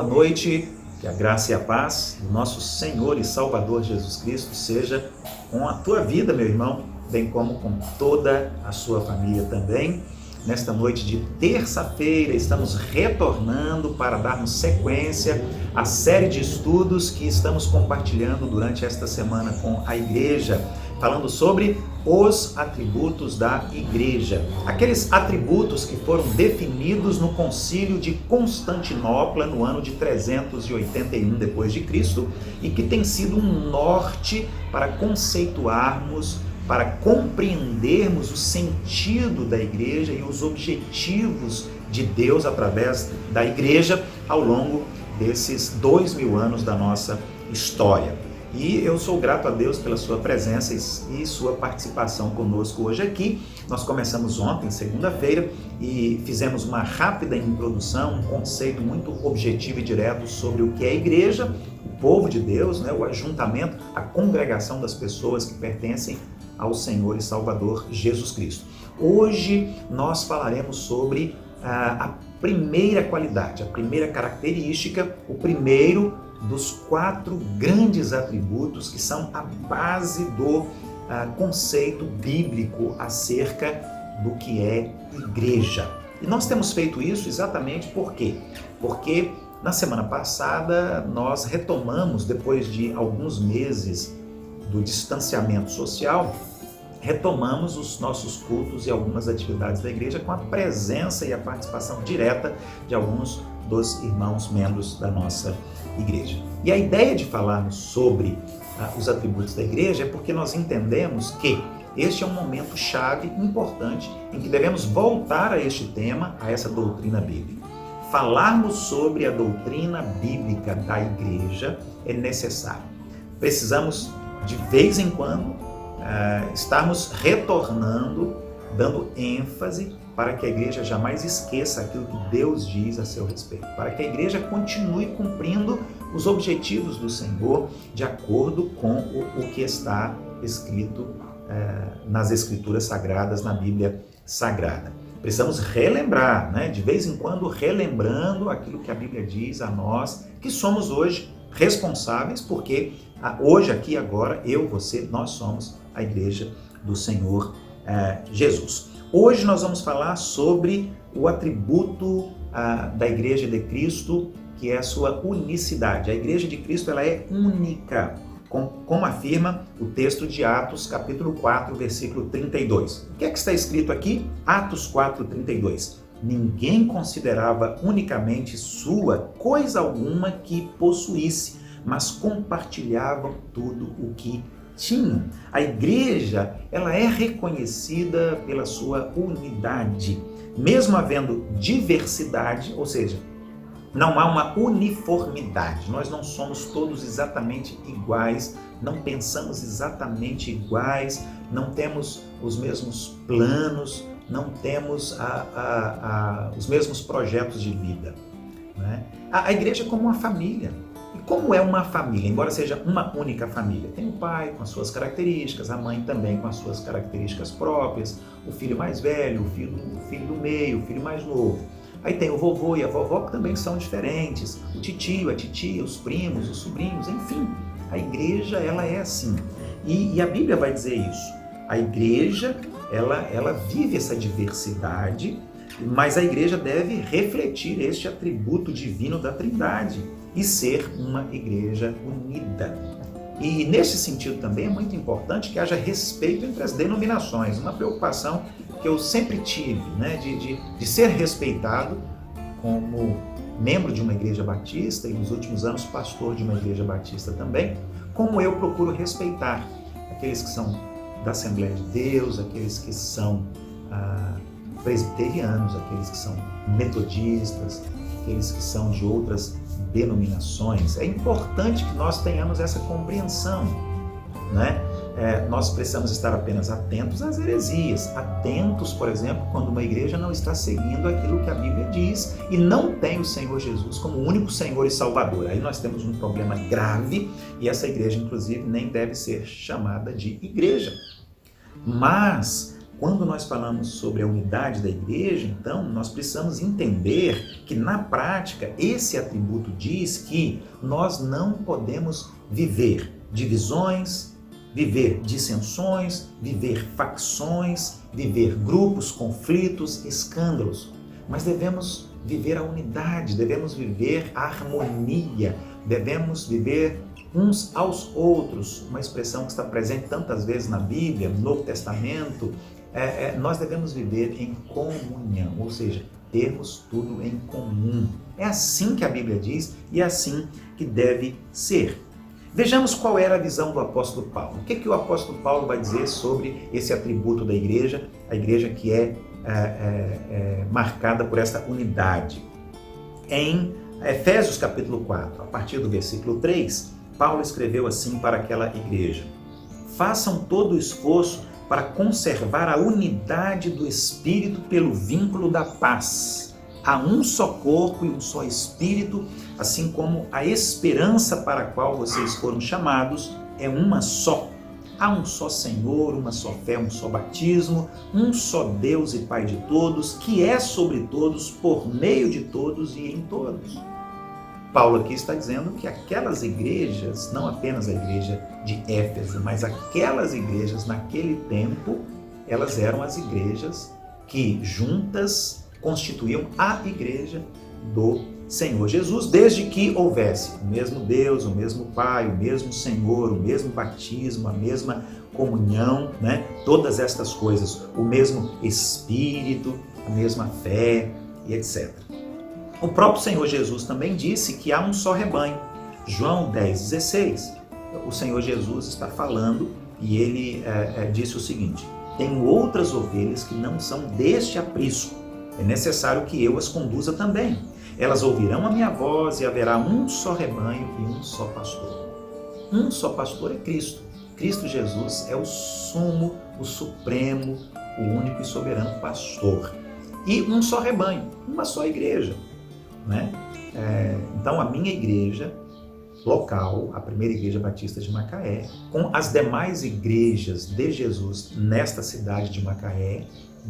noite, que a graça e a paz do nosso Senhor e Salvador Jesus Cristo seja com a tua vida, meu irmão, bem como com toda a sua família também. Nesta noite de terça-feira, estamos retornando para darmos sequência à série de estudos que estamos compartilhando durante esta semana com a igreja, falando sobre os atributos da igreja. Aqueles atributos que foram definidos no Concílio de Constantinopla no ano de 381 d.C. e que tem sido um norte para conceituarmos, para compreendermos o sentido da igreja e os objetivos de Deus através da igreja ao longo desses 2000 anos da nossa história. E eu sou grato a Deus pela sua presença e sua participação conosco hoje aqui. Nós começamos ontem, segunda-feira, e fizemos uma rápida introdução, um conceito muito objetivo e direto sobre o que é a igreja, o povo de Deus, o ajuntamento, a congregação das pessoas que pertencem ao Senhor e Salvador Jesus Cristo. Hoje nós falaremos sobre a primeira qualidade, a primeira característica, o primeiro dos 4 grandes atributos que são a base do conceito bíblico acerca do que é igreja. E nós temos feito isso exatamente por quê? Porque na semana passada nós retomamos, depois de alguns meses do distanciamento social, retomamos os nossos cultos e algumas atividades da igreja com a presença e a participação direta de alguns dos irmãos membros da nossa igreja. E a ideia de falarmos sobre os atributos da igreja é porque nós entendemos que este é um momento chave importante em que devemos voltar a este tema, a essa doutrina bíblica. Falarmos sobre a doutrina bíblica da igreja é necessário. Precisamos, de vez em quando, estarmos retornando, dando ênfase para que a igreja jamais esqueça aquilo que Deus diz a seu respeito, para que a igreja continue cumprindo os objetivos do Senhor de acordo com o que está escrito nas Escrituras Sagradas, na Bíblia Sagrada. Precisamos relembrar, de vez em quando relembrando aquilo que a Bíblia diz a nós, que somos hoje responsáveis, porque hoje, aqui, agora, eu, você, nós somos a igreja do Senhor Jesus. Hoje nós vamos falar sobre o atributo da igreja de Cristo, que é a sua unicidade. A igreja de Cristo ela é única, como afirma o texto de Atos, capítulo 4, versículo 32. O que é que está escrito aqui? Atos 4, 32. Ninguém considerava unicamente sua coisa alguma que possuísse, mas compartilhavam tudo o que tinham. A igreja, ela é reconhecida pela sua unidade, mesmo havendo diversidade, ou seja, não há uma uniformidade. Nós não somos todos exatamente iguais, não pensamos exatamente iguais, não temos os mesmos planos, não temos os mesmos projetos de vida. A igreja é como uma família. E como é uma família? Embora seja uma única família, tem o pai com as suas características, a mãe também com as suas características próprias, o filho mais velho, o filho do meio, o filho mais novo. Aí tem o vovô e a vovó que também são diferentes, o titio, a titia, os primos, os sobrinhos, enfim. A igreja, ela é assim. E a Bíblia vai dizer isso. A igreja, ela vive essa diversidade, mas a igreja deve refletir este atributo divino da Trindade e ser uma igreja unida. E nesse sentido também é muito importante que haja respeito entre as denominações, uma preocupação que eu sempre tive, de ser respeitado como membro de uma igreja batista e nos últimos anos pastor de uma igreja batista também, como eu procuro respeitar aqueles que são da Assembleia de Deus, aqueles que são presbiterianos, aqueles que são metodistas, aqueles que são de outras denominações. É importante que nós tenhamos essa compreensão, Nós precisamos estar apenas atentos às heresias, atentos, por exemplo, quando uma igreja não está seguindo aquilo que a Bíblia diz e não tem o Senhor Jesus como o único Senhor e Salvador. Aí nós temos um problema grave e essa igreja, inclusive, nem deve ser chamada de igreja. Mas Quando nós falamos sobre a unidade da igreja, então, nós precisamos entender que, na prática, esse atributo diz que nós não podemos viver divisões, viver dissensões, viver facções, viver grupos, conflitos, escândalos. Mas devemos viver a unidade, devemos viver a harmonia, devemos viver uns aos outros, uma expressão que está presente tantas vezes na Bíblia, no Novo Testamento. Nós devemos viver em comunhão, ou seja, termos tudo em comum. É assim que a Bíblia diz e é assim que deve ser. Vejamos qual era a visão do apóstolo Paulo. O que o apóstolo Paulo vai dizer sobre esse atributo da igreja, a igreja que é marcada por esta unidade? Em Efésios capítulo 4, a partir do versículo 3, Paulo escreveu assim para aquela igreja: façam todo o esforço para conservar a unidade do Espírito pelo vínculo da paz. Há um só corpo e um só Espírito, assim como a esperança para a qual vocês foram chamados é uma só. Há um só Senhor, uma só fé, um só batismo, um só Deus e Pai de todos, que é sobre todos, por meio de todos e em todos. Paulo aqui está dizendo que aquelas igrejas, não apenas a igreja de Éfeso, mas aquelas igrejas naquele tempo, elas eram as igrejas que juntas constituíam a igreja do Senhor Jesus, desde que houvesse o mesmo Deus, o mesmo Pai, o mesmo Senhor, o mesmo batismo, a mesma comunhão, né? Todas estas coisas, o mesmo Espírito, a mesma fé e etc. O próprio Senhor Jesus também disse que há um só rebanho. João 10,16. O Senhor Jesus está falando e ele disse o seguinte: tenho outras ovelhas que não são deste aprisco. É necessário que eu as conduza também. Elas ouvirão a minha voz e haverá um só rebanho e um só pastor. Um só pastor é Cristo. Cristo Jesus é o sumo, o supremo, o único e soberano pastor. E um só rebanho, uma só igreja. Né? Então a minha igreja local, a primeira igreja batista de Macaé, com as demais igrejas de Jesus nesta cidade de Macaé,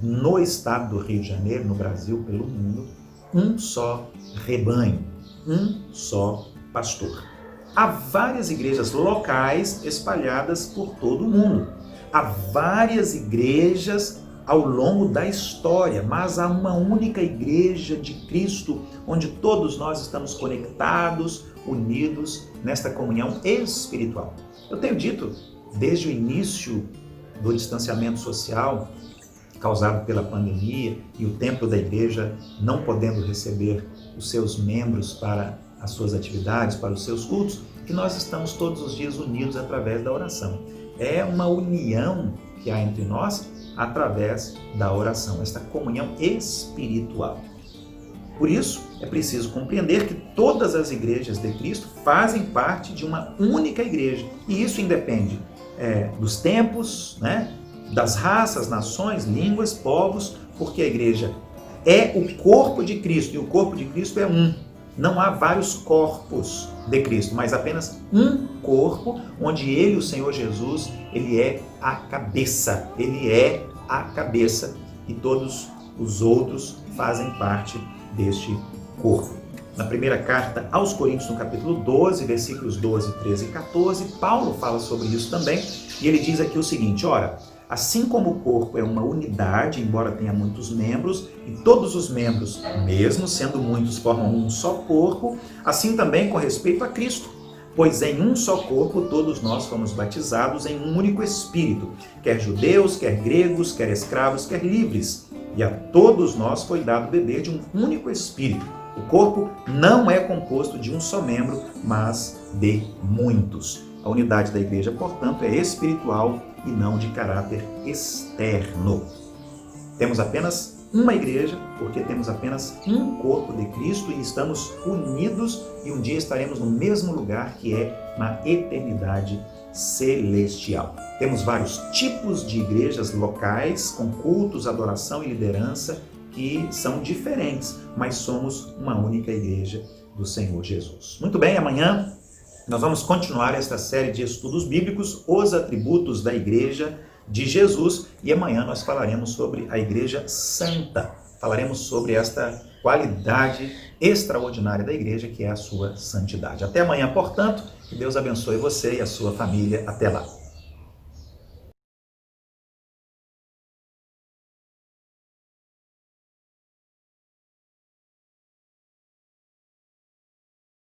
no estado do Rio de Janeiro, no Brasil, pelo mundo, um só rebanho, um só pastor. Há várias igrejas locais espalhadas por todo o mundo. Há várias igrejas ao longo da história, mas há uma única igreja de Cristo, onde todos nós estamos conectados, unidos nesta comunhão espiritual. Eu tenho dito, desde o início do distanciamento social causado pela pandemia e o templo da igreja não podendo receber os seus membros para as suas atividades, para os seus cultos, que nós estamos todos os dias unidos através da oração. É uma união que há entre nós através da oração, esta comunhão espiritual. Por isso, é preciso compreender que todas as igrejas de Cristo fazem parte de uma única igreja. E isso independe dos tempos, né? Das raças, nações, línguas, povos, porque a igreja é o corpo de Cristo e o corpo de Cristo é um. Não há vários corpos de Cristo, mas apenas um corpo, onde ele, o Senhor Jesus, ele é a cabeça. Ele é a cabeça e todos os outros fazem parte deste corpo. Na primeira carta aos Coríntios, no capítulo 12, versículos 12, 13 e 14, Paulo fala sobre isso também, e ele diz aqui o seguinte: ora, assim como o corpo é uma unidade, embora tenha muitos membros, e todos os membros, mesmo sendo muitos, formam um só corpo, assim também com respeito a Cristo. Pois em um só corpo todos nós fomos batizados em um único Espírito, quer judeus, quer gregos, quer escravos, quer livres, e a todos nós foi dado beber de um único Espírito. O corpo não é composto de um só membro, mas de muitos. A unidade da igreja, portanto, é espiritual e não de caráter externo. Temos apenas uma igreja, porque temos apenas um corpo de Cristo e estamos unidos e um dia estaremos no mesmo lugar, que é na eternidade celestial. Temos vários tipos de igrejas locais, com cultos, adoração e liderança, que são diferentes, mas somos uma única igreja do Senhor Jesus. Muito bem, amanhã nós vamos continuar esta série de estudos bíblicos, os atributos da igreja de Jesus, e amanhã nós falaremos sobre a Igreja Santa. Falaremos sobre esta qualidade extraordinária da igreja, que é a sua santidade. Até amanhã, portanto, que Deus abençoe você e a sua família. Até lá.